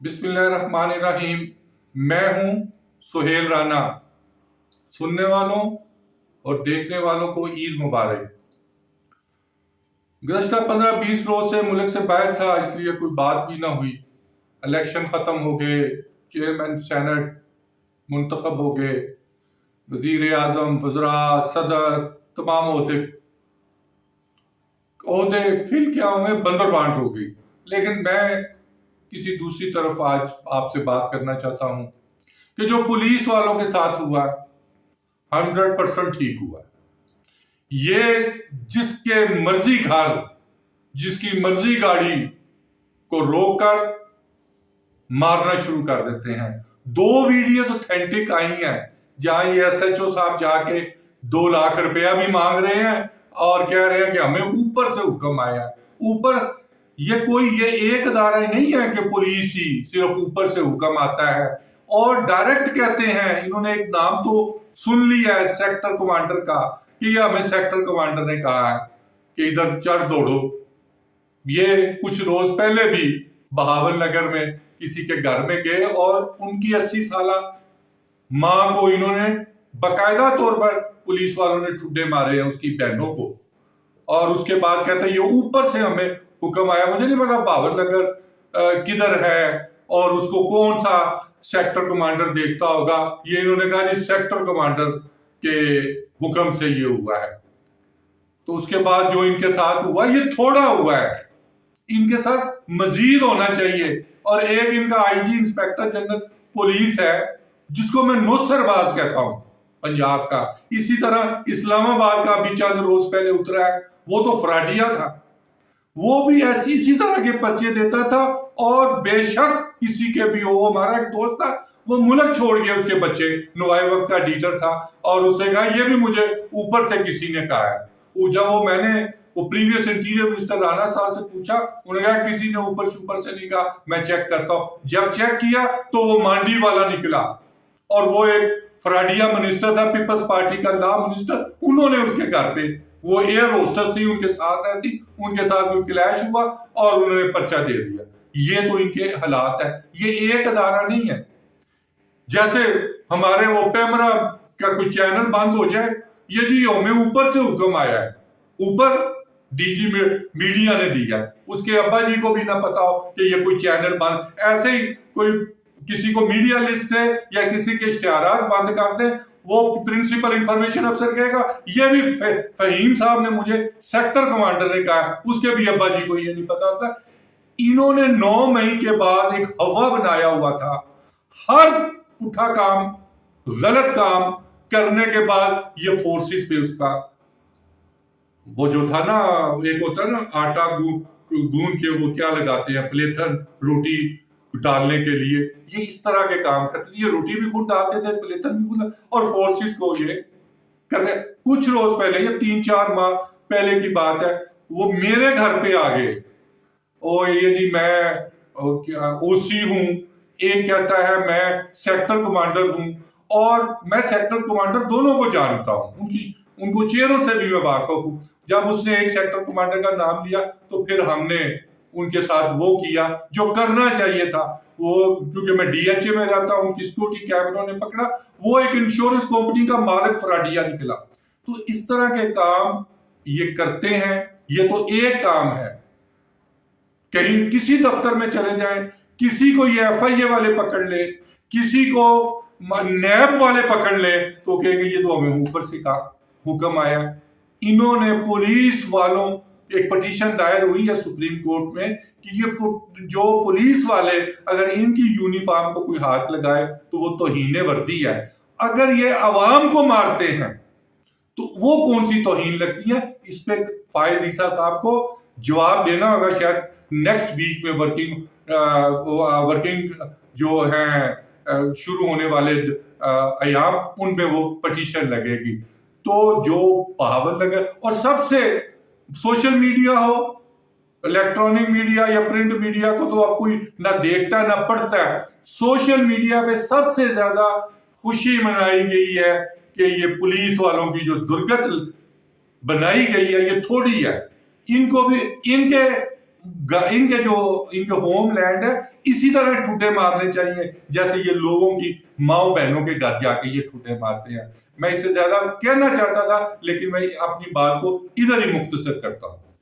बिस्मिल्लाहिर्रहमानिर्रहीम। मैं हूं सुहेल राना। सुनने वालों और देखने वालों को ईद मुबारक। गुज़श्ता 15-20 रोज से मुल्क से बाहर था, इसलिए कोई बात भी ना हुई। इलेक्शन खत्म हो गए, चेयरमैन सेनेट मुंतखब हो गए, वजीर आजम, वज़रा, सदर तमाम ओहदे फिल क्या हुए, बंदर बांट हो गई। लेकिन मैं किसी दूसरी तरफ आज आपसे बात करना चाहता हूं कि जो पुलिस वालों के साथ हुआ 100% ठीक हुआ। ये जिसके मर्जी घर, जिसकी मर्जी गाड़ी को रोककर मारना शुरू कर देते हैं। 2 वीडियोस ऑथेंटिक आई हैं जहां ये एसएचओ साहब जाके 2 लाख रुपया भी मांग रहे हैं और कह रहे हैं कि हमें ऊपर से हुक्म आया। ऊपर ये एक अदारा नहीं है कि पुलिस ही सिर्फ ऊपर से हुक्म आता है और डायरेक्ट कहते हैं। इन्होंने एक नाम तो सुन लिया है सेक्टर कमांडर का कि ये हमें सेक्टर कमांडर ने कहा है कि इधर चढ़ दौड़ो। ये कुछ रोज पहले भी बहावल नगर में किसी के घर में गए और उनकी 80 साला मां को इन्होंने बकायदा तौर पर पुलिस वालों ने ठुड्डे मारे हैं, उसकी बहनों को। और उसके बाद कहते हैं ये ऊपर से हमें हुक्म आया। मुझे नहीं पता बहावल नगर किधर है और उसको कौन सा सेक्टर कमांडर देखता होगा। ये इन्होंने कहा जी सेक्टर कमांडर के हुक्म से ये हुआ है। तो उसके बाद जो इनके साथ हुआ ये थोड़ा हुआ है, इनके साथ मजीद होना चाहिए। और एक इनका आईजी इंस्पेक्टर जनरल पुलिस है जिसको मैं नुसरबाज कहता हूं पंजाब का। इसी तरह इस्लामाबाद का भी चंद रोज पहले उतरा है, वो तो फ्राडिया था। वो भी ऐसी इसी तरह के पर्चे देता था और बेशक किसी के भी हो। हमारा एक दोस्त था, वो मुल्क छोड़ गया, उसके बच्चे नुवाई वक्त का एडिटर था और उसने कहा ये भी मुझे ऊपर से किसी ने कहा है। जब मैंने प्रीवियस इंटीरियर मिनिस्टर राणा साहब से पूछा, उन्होंने कहा किसी ने ऊपर से नहीं कहा, मैं चेक करता हूं। जब चेक किया तो वो मांडी वाला निकला और वो एक फ्राडिया मिनिस्टर था, पीपल्स पार्टी का लॉ मिनिस्टर। उन्होंने उसके घर पे, वो एयर होस्टेस थी, उनके साथ रहती, उनके साथ कोई क्लैश हुआ और उन्होंने पर्चा दे दिया। ये तो इनके हालात है। ये एक अदारा नहीं है। जैसे हमारे वो पैमरा का कोई चैनल बंद हो जाए, ये जी हमें ऊपर से हुक्म आया है, ऊपर डीजी मीडिया ने दिया, उसके अब्बा जी को भी ना पता हो कि ये कोई चैनल बंद। ऐसे ही कोई किसी को मीडिया लिस्ट है या किसी के इश्तिहारात बंद कर दे, वो प्रिंसिपल इंफॉर्मेशन अफसर कहेगा ये भी फहीम साहब ने मुझे सेक्टर कमांडर ने कहा, उसके भी अब्बा जी को ये नहीं पता होता। इन्होंने 9 मई के बाद एक हवा बनाया हुआ था। हर उठा काम, गलत काम करने के बाद ये फोर्सेस पे उसका वो जो था ना, एक होता है ना आटा गूंद के वो क्या लगाते हैं, प्लेथन, रोटी डालने के लिए। ये इस तरह के काम करते थे। ये रोटी भी खुद डालते थे, प्लेथन भी खुद, और फोर्सेस को ये करते। कुछ रोज पहले, ये 3-4 माह पहले की बात है, वो मेरे घर पे आ गए। और ये जी मैं ओसी हूं, एक कहता है मैं सेक्टर कमांडर हूं, और मैं सेक्टर कमांडर दोनों को जानता हूं, उनको चेहरों से भी मैं वाकिफ हूं। जब उसने एक सेक्टर कमांडर का नाम लिया तो फिर हमने उनके साथ वो किया जो करना चाहिए था। वो क्योंकि मैं डीएचए में रहता हूं, किसको की कैमरों ने पकड़ा, वो एक इंश्योरेंस कंपनी का मालिक फ्राडिया निकला। तो इस तरह के काम ये करते हैं। ये तो एक काम है। कहीं किसी दफ्तर में चले जाए, किसी को ये एफआईए वाले पकड़ ले, किसी को नैब वाले पकड़ ले, तो कहेंगे ये तो हमें ऊपर से का हुक्म आया। इन्होंने पुलिस वालों, एक पिटीशन दायर हुई है सुप्रीम कोर्ट में कि ये जो पुलिस वाले अगर इनकी यूनिफॉर्म को कोई हाथ लगाए तो वो तौहीन वर्दी है। अगर ये अवाम को मारते हैं तो वो कौन सी तौहीन लगती है? इस पे फायज ईसा साहब को जवाब देना होगा। शायद नेक्स्ट वीक में वर्किंग जो है शुरू होने वाले अयाम, उनमें वो पिटीशन लगेगी। तो जो बहावल नगर, और सबसे सोशल मीडिया हो, इलेक्ट्रॉनिक मीडिया या प्रिंट मीडिया को तो अब कोई ना देखता है ना पढ़ता है। सोशल मीडिया पे सबसे ज्यादा खुशी मनाई गई है कि ये पुलिस वालों की जो दुर्गत बनाई गई है ये थोड़ी है। इनको भी, इनके इनके होमलैंड है, इसी तरह ठुड्डे मारने चाहिए जैसे ये लोगों की माओ बहनों के घर जाके ये ठुड्डे मारते हैं। मैं इससे ज्यादा कहना चाहता था, लेकिन मैं अपनी बात को इधर ही मुख्तसर करता हूं।